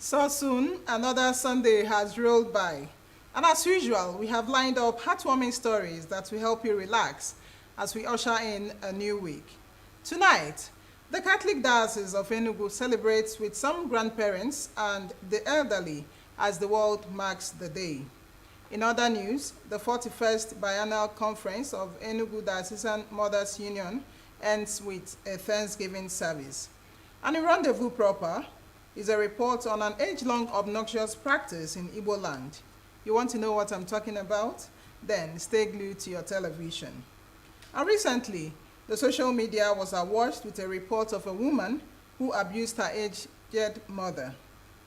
So soon, another Sunday has rolled by. And as usual, we have lined up heartwarming stories that will help you relax as we usher in a new week. Tonight, the Catholic Diocese of Enugu celebrates with some grandparents and the elderly as the world marks the day. In other news, the 41st Biennial Conference of Enugu Diocesan Mothers Union ends with a Thanksgiving service. And in Rendezvous proper is a report on an age-long obnoxious practice in Igbo land. You want to know what I'm talking about? Then stay glued to your television. And recently, the social media was awash with a report of a woman who abused her aged mother.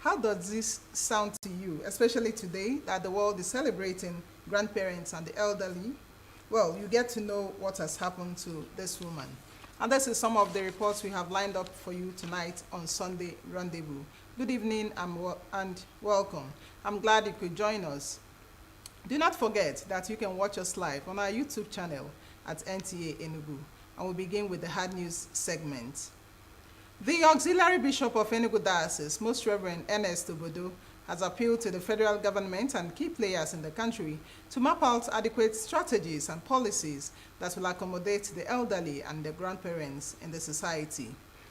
How does this sound to you, especially today that the world is celebrating grandparents and the elderly? Well, you get to know what has happened to this woman. And this is some of the reports we have lined up for you tonight on Sunday Rendezvous. Good evening and welcome. I'm glad you could join us. Do not forget that you can watch us live on our YouTube channel at NTA Enugu. And we'll begin with the hard news segment. The Auxiliary Bishop of Enugu Diocese, Most Reverend Ernest Obodo, has appealed to the federal government and key players in the country to map out adequate strategies and policies that will accommodate the elderly and their grandparents in the society.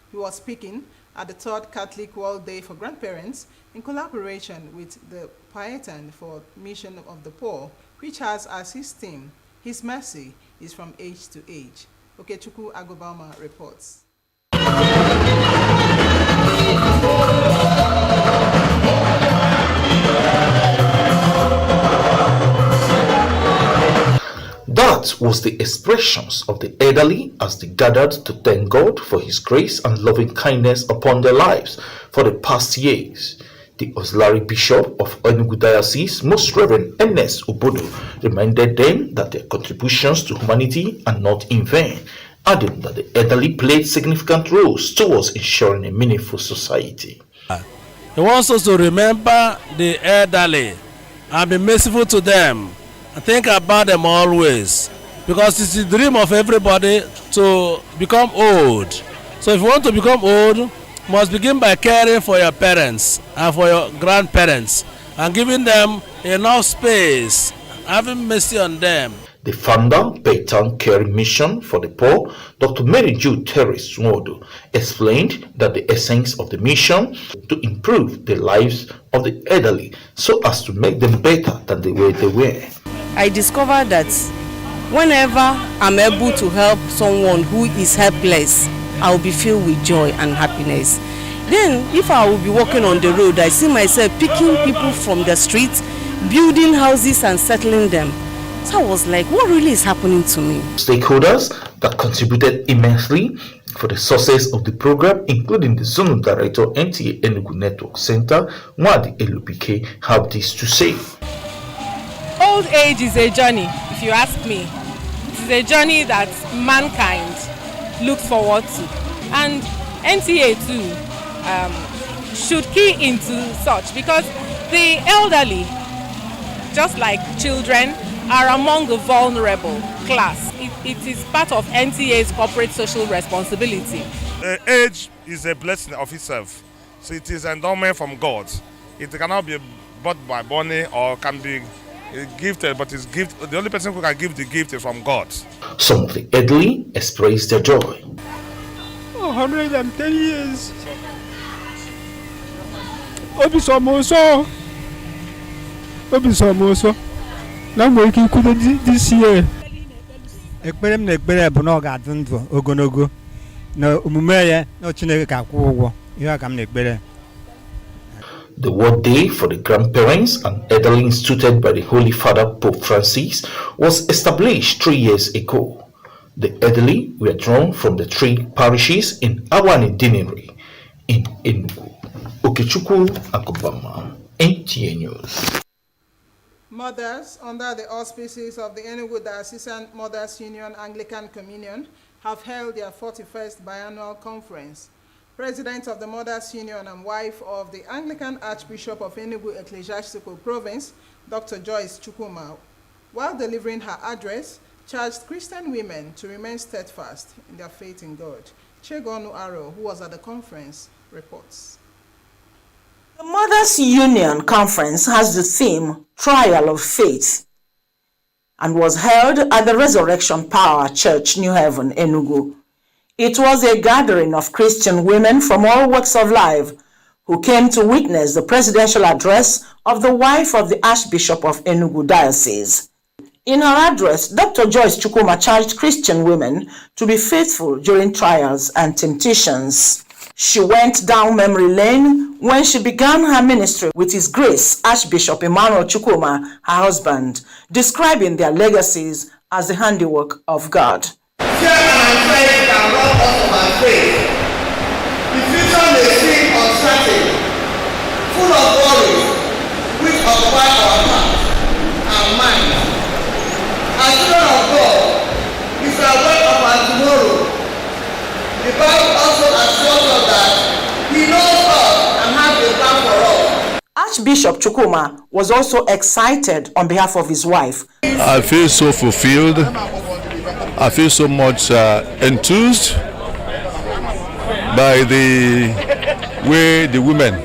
He was speaking at the 3rd Catholic World Day for Grandparents in collaboration with the Pietan for Mission of the Poor, which has as his theme, His Mercy is from Age to Age. Okechukwu Agobama reports. That was the expressions of the elderly as they gathered to thank God for His grace and loving kindness upon their lives for the past years. The Auxiliary Bishop of Enugu Diocese, Most Reverend Ernest Obodo, reminded them that their contributions to humanity are not in vain, adding that the elderly played significant roles towards ensuring a meaningful society. He wants us to remember the elderly and be merciful to them and think about them always, because it's the dream of everybody to become old. So if you want to become old, you must begin by caring for your parents and for your grandparents and giving them enough space, having mercy on them. The founder, Pietan Caring Mission for the Poor, Dr. Mary Jude Terrace Nwodo, explained that the essence of the mission to improve the lives of the elderly so as to make them better than the way they were. I discovered that whenever I'm able to help someone who is helpless, I will be filled with joy and happiness. Then, if I will be walking on the road, I see myself picking people from the streets, building houses and settling them. So I was like, what really is happening to me? Stakeholders that contributed immensely for the success of the program, including the Zonal Director, NTA Enugu Network Center, Nwadi Elubike, have this to say. Old age is a journey, if you ask me. It is a journey that mankind looks forward to. And NTA too should key into such, because the elderly, just like children, are among the vulnerable class. It is part of NTA's corporate social responsibility. Age is a blessing of itself. So it is an endowment from God. It cannot be bought by money or can be gifted, but it's gift. The only person who can give the gift is from God. Some of the elderly expressed their joy. 110 years. Obisomoso. obi so mo so na mo iki kudo this year ekpere m na ekpere bụ na ọ ga-adị ndụ ogologo na omume ya na Chineke ga-akwụ ụgwọ ihe ka m na-ekpere. The World Day for the Grandparents and Elderly instituted by the Holy Father Pope Francis was established 3 years ago. The elderly were drawn from the 3 parishes in Awani Diniri in Enugu. Okechukwu Akubama, NTA News. Mothers under the auspices of the Enugu Diocesan Mothers Union Anglican Communion have held their 41st biannual conference. President of the Mothers Union and wife of the Anglican Archbishop of Enugu Ecclesiastical Province, Dr. Joyce Chukwuma, while delivering her address, charged Christian women to remain steadfast in their faith in God. Chegonu Aro, who was at the conference, reports. The Mothers Union Conference has the theme Trial of Faith and was held at the Resurrection Power Church, New Haven, Enugu. It was a gathering of Christian women from all walks of life who came to witness the presidential address of the wife of the Archbishop of Enugu Diocese. In her address, Dr. Joyce Chukwuma charged Christian women to be faithful during trials and temptations. She went down memory lane when she began her ministry with His Grace Archbishop Emmanuel Chukwuma, her husband, describing their legacies as the handiwork of God. Fear and anxiety can rob us of our faith. The future may seem uncertain, full of worries, which occupy our hearts and minds. As children of God, if we are aware of our tomorrow, the Bible also assures us that He knows us and has a plan for us. Archbishop Chukwuma was also excited on behalf of his wife. I feel so fulfilled. I feel so much enthused by the way the women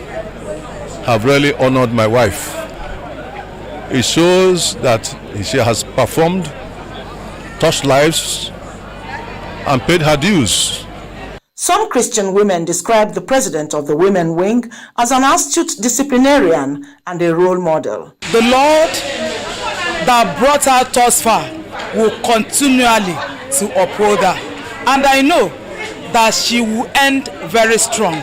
have really honored my wife. It shows that she has performed, touched lives, and paid her dues. Some Christian women described the president of the Women Wing as an astute disciplinarian and a role model. The Lord that brought her thus far will continually to uphold her, and I know that she will end very strong,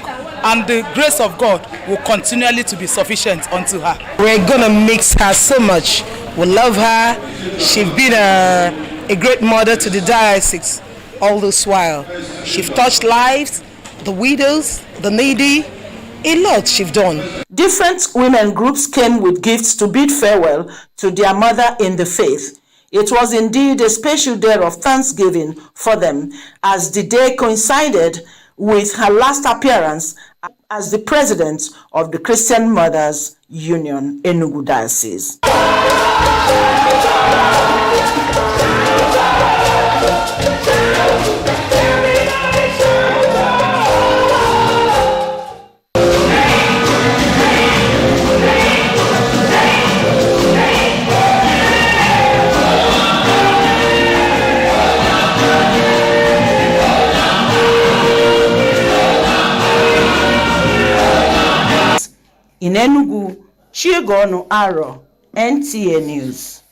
and the grace of God will continually to be sufficient unto her. We're gonna mix her so much. We love her. She's been a great mother to the diocese all this while. She's touched lives, the widows, the needy. A lot she's done. Different women groups came with gifts to bid farewell to their mother in the faith. It was indeed a special day of thanksgiving for them, as the day coincided with her last appearance as the president of the Christian Mothers Union, Enugu Diocese. In Enugu, Chegonu Aro, NTA News.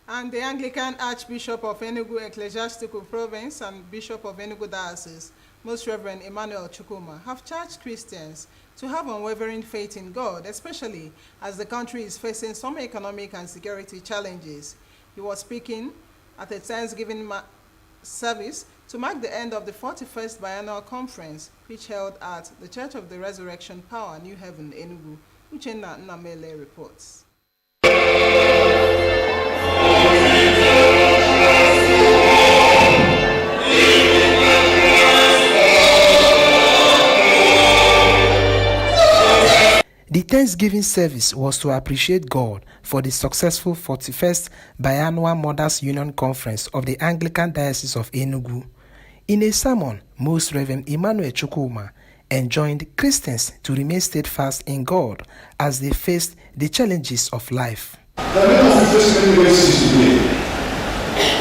And the Anglican Archbishop of Enugu Ecclesiastical Province and Bishop of Enugu Diocese, Most Reverend Emmanuel Chukwuma, have charged Christians to have unwavering faith in God, especially as the country is facing some economic and security challenges. He was speaking at a Thanksgiving service to mark the end of the 41st biannual conference, which held at the Church of the Resurrection Power, New Haven, Enugu. Uchenna Nnamele reports. The Thanksgiving service was to appreciate God for the successful 41st biannual Mothers Union Conference of the Anglican Diocese of Enugu. In a sermon, Most Reverend Emmanuel Chukwuma enjoined Christians to remain steadfast in God as they faced the challenges of life. There are many of you facing many races today,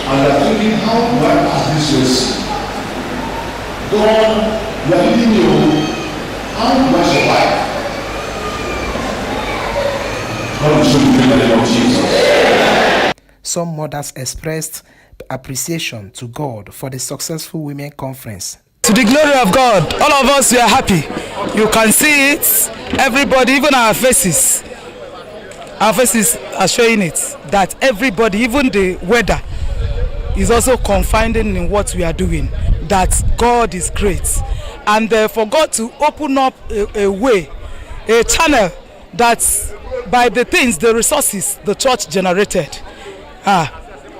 and they are thinking, how do I pass this race? God, you are leading me, how do I survive? God will show you in the name of Jesus. Some mothers expressed appreciation to God for the successful women conference. To the glory of God, all of us we are happy. You can see it, everybody, even our faces are showing it, that everybody, even the weather, is also confiding in what we are doing, that God is great. And for God to open up a way, a channel, that by the things, the resources the church generated,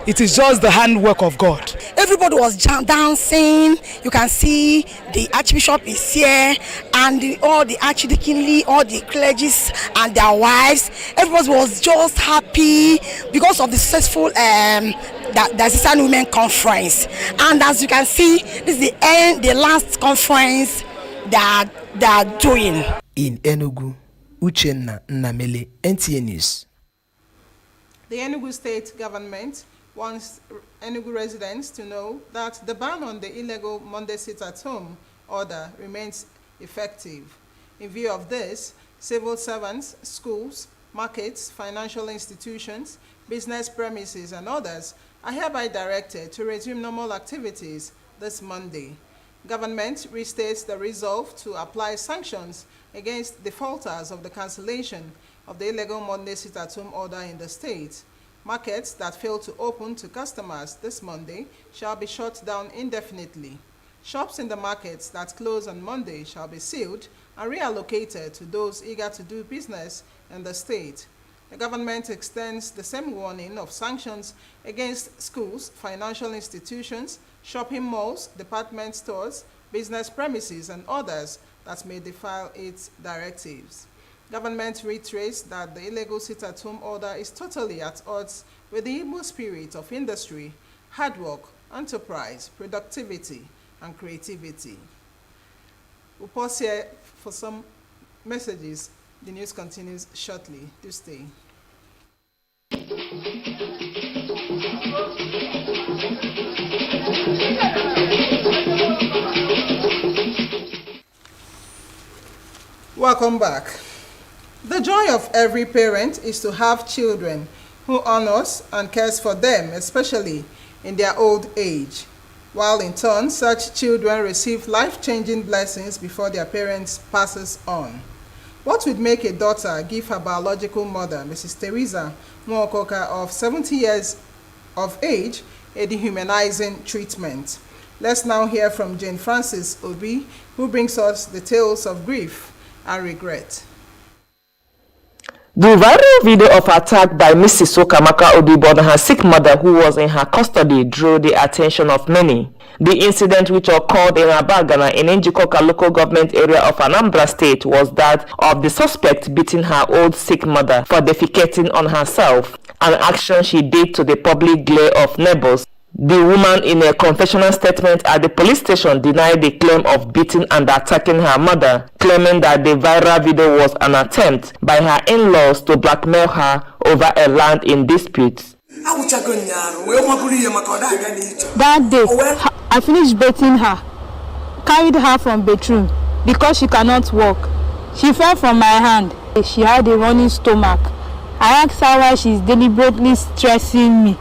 it is just the handwork of God. Everybody was dancing. You can see the Archbishop is here, and all the archdeaconry, all the clergies and their wives. Everybody was just happy because of the successful the Sister Women Conference. And as you can see, this is the last conference that they are doing. In Enugu, Uchenna Nnamele, NTA News. The Enugu state government wants Enugu residents to know that the ban on the illegal Monday sit-at-home order remains effective. In view of this, civil servants, schools, markets, financial institutions, business premises, and others are hereby directed to resume normal activities this Monday. Government restates the resolve to apply sanctions against defaulters of the cancellation of the illegal Monday sit-at-home order in the state. Markets that fail to open to customers this Monday shall be shut down indefinitely. Shops in the markets that close on Monday shall be sealed and reallocated to those eager to do business in the state. The government extends the same warning of sanctions against schools, financial institutions, shopping malls, department stores, business premises, and others that may defy its directives. Government reiterates that the illegal sit-at-home order is totally at odds with the Igbo spirit of industry, hard work, enterprise, productivity, and creativity. We'll pause here for some messages. The news continues shortly. Do stay. Welcome back. The joy of every parent is to have children who honors and cares for them, especially in their old age, while in turn such children receive life-changing blessings before their parents passes on. What would make a daughter give her biological mother, Mrs. Teresa Nwokoka, of 70 years of age, a dehumanizing treatment? Let's now hear from Jane Francis Obi, who brings us the tales of grief and regret. The viral video of attack by Mrs. Okamaka Odibo and her sick mother who was in her custody drew the attention of many. The incident, which occurred in Abagana in Njikoka local government area of Anambra State, was that of the suspect beating her old sick mother for defecating on herself, an action she did to the public glare of neighbors. The woman, in a confessional statement at the police station, denied the claim of beating and attacking her mother, claiming that the viral video was an attempt by her in-laws to blackmail her over a land in dispute. That day, I finished bathing her, carried her from bedroom because she cannot walk. She fell from my hand. She had a running stomach. I asked her why she is deliberately stressing me.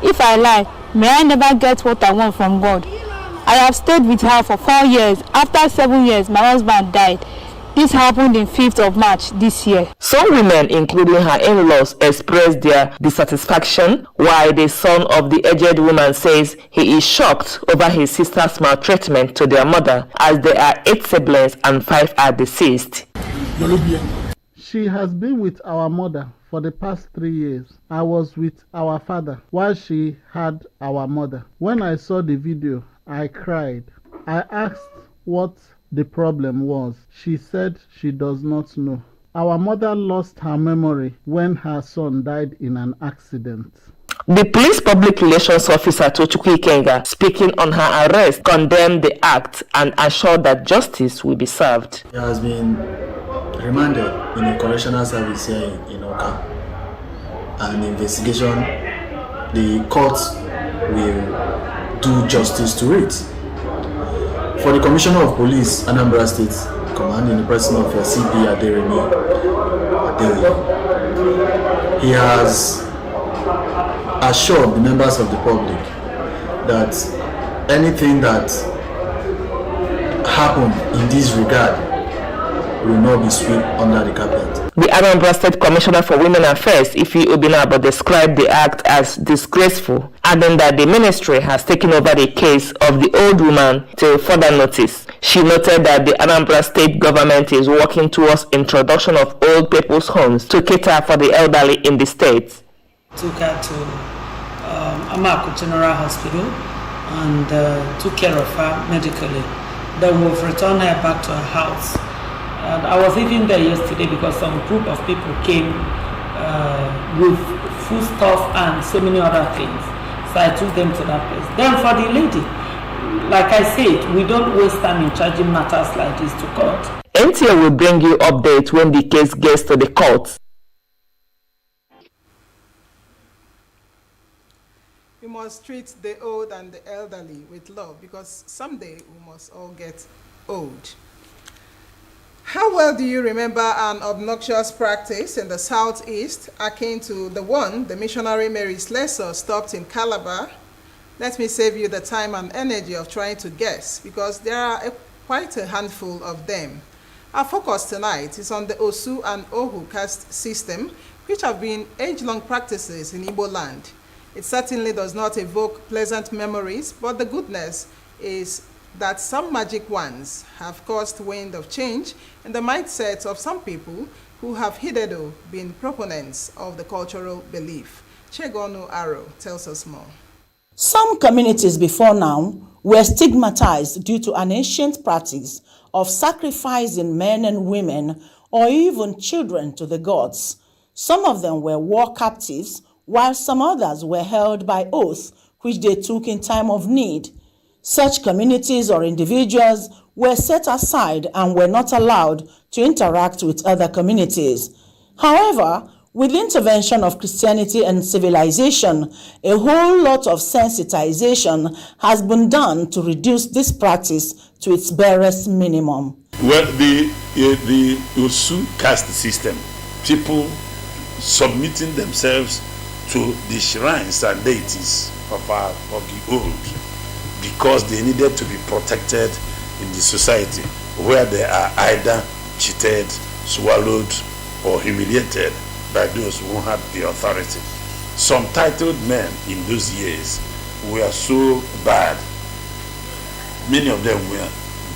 If I lie, may I never get what I want from God. I have stayed with her for 4 years. After 7 years, my husband died. This happened in 5th of March this year. Some women, including her in-laws, expressed their dissatisfaction, while the son of the aged woman says he is shocked over his sister's maltreatment to their mother, as there are 8 siblings and 5 are deceased. She has been with our mother for the past 3 years. I was with our father while she had our mother. When I saw the video, I cried. I asked what the problem was. She said she does not know. Our mother lost her memory when her son died in an accident. The police public relations officer Tochukwu Ikenga, speaking on her arrest, condemned the act and assured that justice will be served. He has been remanded in a correctional service here in Oka. An investigation, the court will do justice to it. For the Commissioner of Police, Anambra State Command, in the person of CP Aderemi Adeoye, he has assured the members of the public that anything that happened in this regard will not be swept under the carpet. The Anambra State Commissioner for Women Affairs, Ifi Obinabo, described the act as disgraceful, adding that the ministry has taken over the case of the old woman till further notice. She noted that the Anambra State government is working towards introduction of old people's homes to cater for the elderly in the state. Took her to Amako General Hospital and took care of her medically. Then we've returned her back to her house. And I was even there yesterday because some group of people came with food stuff and so many other things. So I took them to that place. Then for the lady, like I said, we don't waste time in charging matters like this to court. NTA will bring you updates when the case gets to the court. We must treat the old and the elderly with love because someday we must all get old. How well do you remember an obnoxious practice in the southeast akin to the one the missionary Mary Slessor stopped in Calabar? Let me save you the time and energy of trying to guess because there are quite a handful of them. Our focus tonight is on the Osu and Ohu caste system, which have been age-long practices in Igbo land. It certainly does not evoke pleasant memories, but the goodness is that some magic ones have caused wind of change in the mindsets of some people who have hitherto been proponents of the cultural belief. Chegonu Aro tells us more. Some communities before now were stigmatized due to an ancient practice of sacrificing men and women or even children to the gods. Some of them were war captives, while some others were held by oath, which they took in time of need. Such communities or individuals were set aside and were not allowed to interact with other communities. However, with the intervention of Christianity and civilization, a whole lot of sensitization has been done to reduce this practice to its barest minimum. Well, the Osu caste system, people submitting themselves to the shrines and deities of the old, because they needed to be protected in the society where they are either cheated, swallowed, or humiliated by those who had the authority. Some titled men in those years were so bad. Many of them were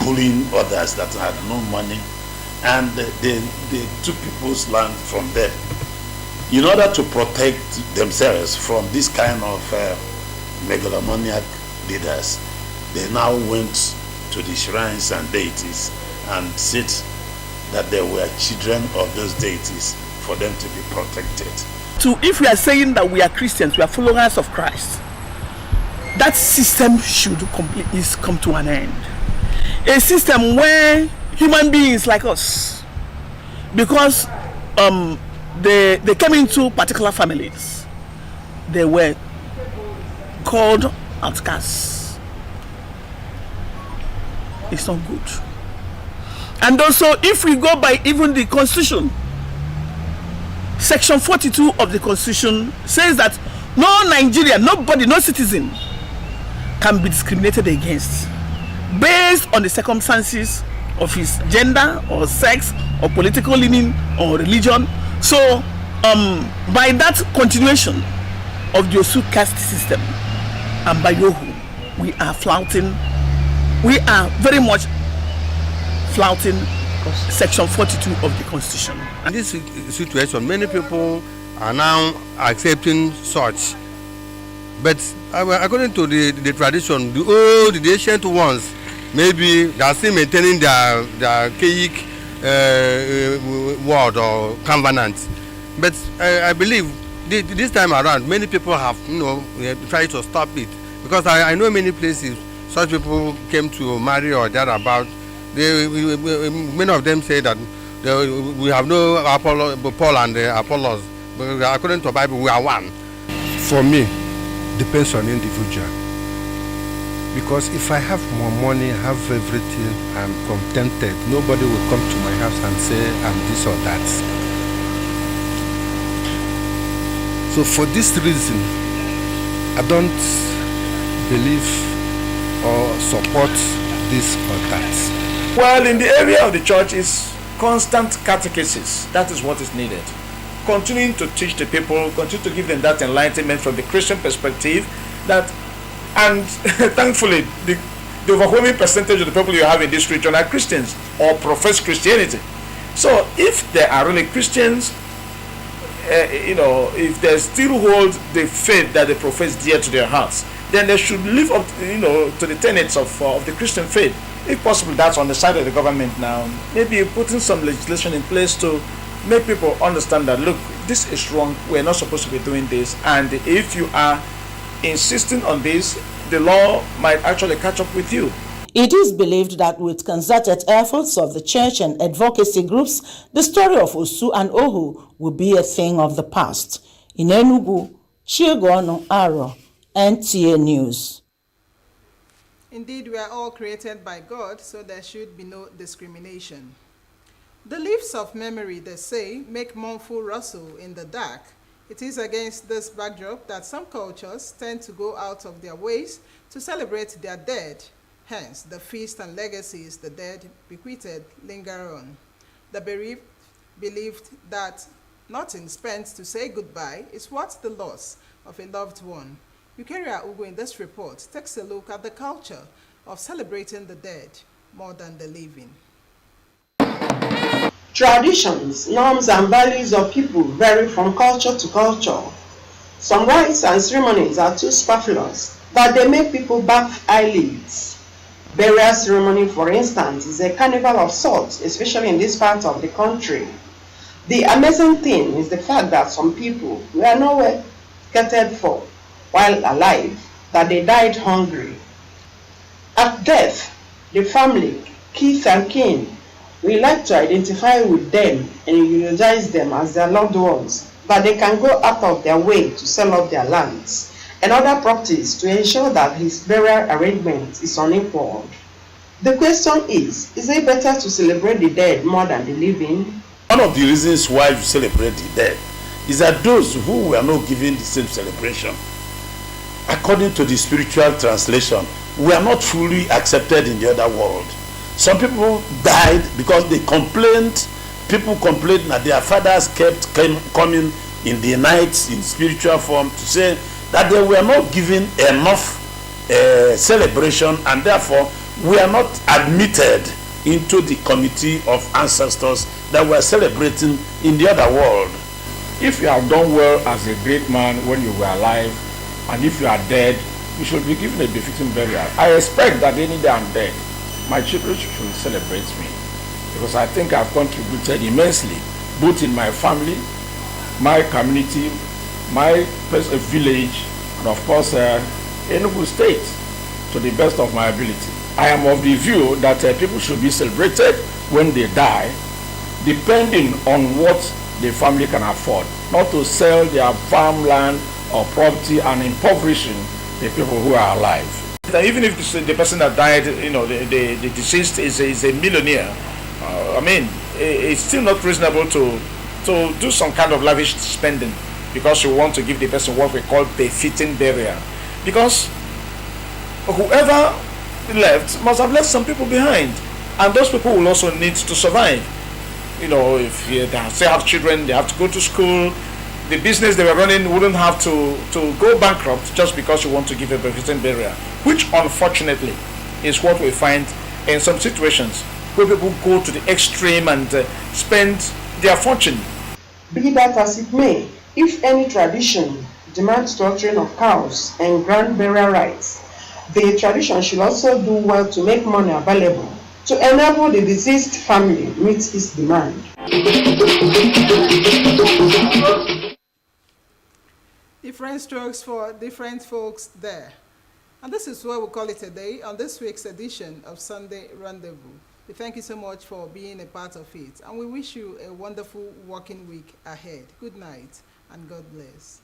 bullying others that had no money, and they took people's land from them. In order to protect themselves from this kind of megalomaniac leaders, they now went to the shrines and deities and said that they were children of those deities for them to be protected. So if we are saying that we are Christians, we are followers of Christ, that system should come to an end. A system where human beings like us, because they came into particular families, they were called outcasts. It's not good. And also, if we go by even the Constitution, Section 42 of the Constitution says that no Nigerian, nobody, no citizen can be discriminated against based on the circumstances of his gender or sex or political leaning or religion. So, by that continuation of the Osu caste system and by Yohu, we are flouting, we are very much flouting Section 42 of the Constitution. In this situation, many people are now accepting such. But according to the tradition, the ancient ones, maybe they are still maintaining their archaic word or covenant. But I believe this time around, many people have tried to stop it. Because I know many places, such people came to marry or thereabout. Many of them say that we have no Paul and Apollos, but according to the Bible, we are one. For me, depends on individual. Because if I have more money, have everything, I'm contented. Nobody will come to my house and say I'm this or that. So for this reason, I don't believe or support this or that. Well, in the area of the church is constant catechesis. That is what is needed. Continuing to teach the people, continue to give them that enlightenment from the Christian perspective, that, and thankfully the overwhelming percentage of the people you have in this region are Christians or profess Christianity. So if they are really Christians, if they still hold the faith that they profess dear to their hearts, then they should live up to the tenets of the Christian faith. If possible, that's on the side of the government now. Maybe putting some legislation in place to make people understand that, look, this is wrong, we're not supposed to be doing this, and if you are insisting on this, the law might actually catch up with you. It is believed that with concerted efforts of the church and advocacy groups, the story of Osu and Ohu will be a thing of the past. In Enugu, Chiegono Aro, NTA News. Indeed, we are all created by God, so there should be no discrimination. The leaves of memory, they say, make mournful rustle in the dark. It is against this backdrop that some cultures tend to go out of their ways to celebrate their dead. Hence, the feast and legacies the dead bequeathed linger on. The bereaved believed that nothing spent to say goodbye is worth the loss of a loved one. Eukaria Ugu in this report takes a look at the culture of celebrating the dead more than the living. Traditions, norms, and values of people vary from culture to culture. Some rites and ceremonies are too superfluous that they make people bat eyelids. Burial ceremony, for instance, is a carnival of sorts, especially in this part of the country. The amazing thing is the fact that some people were nowhere catered for while alive, that they died hungry. At death, the family, kith and kin, we like to identify with them and eulogize them as their loved ones, but they can go out of their way to sell off their lands and other properties to ensure that his burial arrangement is unequaled. The question is it better to celebrate the dead more than the living? One of the reasons why you celebrate the dead is that those who were not given the same celebration, according to the spiritual translation, were not fully accepted in the other world. Some people died because they complained. People complained that their fathers kept coming in the night in spiritual form to say that they were not given enough celebration, and therefore were not admitted into the committee of ancestors that were celebrating in the other world. If you have done well as a great man when you were alive, and if you are dead, you should be given a befitting burial. I expect that any day I'm dead, my children should celebrate me, because I think I've contributed immensely, both in my family, my community, my village, and of course Enugu State, to the best of my ability. I am of the view that people should be celebrated when they die, depending on what the family can afford, not to sell their farmland or property and impoverishing the people who are alive. Even if the person that died, the deceased is a millionaire, it's still not reasonable to do some kind of lavish spending because you want to give the person what we call befitting burial. Because whoever left must have left some people behind, and those people will also need to survive. If they still have children, they have to go to school. The business they were running wouldn't have to go bankrupt just because you want to give a befitting burial, which unfortunately is what we find in some situations where people go to the extreme and spend their fortune. Be that as it may, if any tradition demands slaughtering of cows and grand burial rites, the tradition should also do well to make money available to enable the deceased family meet its demand. Different strokes for different folks there. And this is where we call it a day on this week's edition of Sunday Rendezvous. We thank you so much for being a part of it, and we wish you a wonderful working week ahead. Good night and God bless.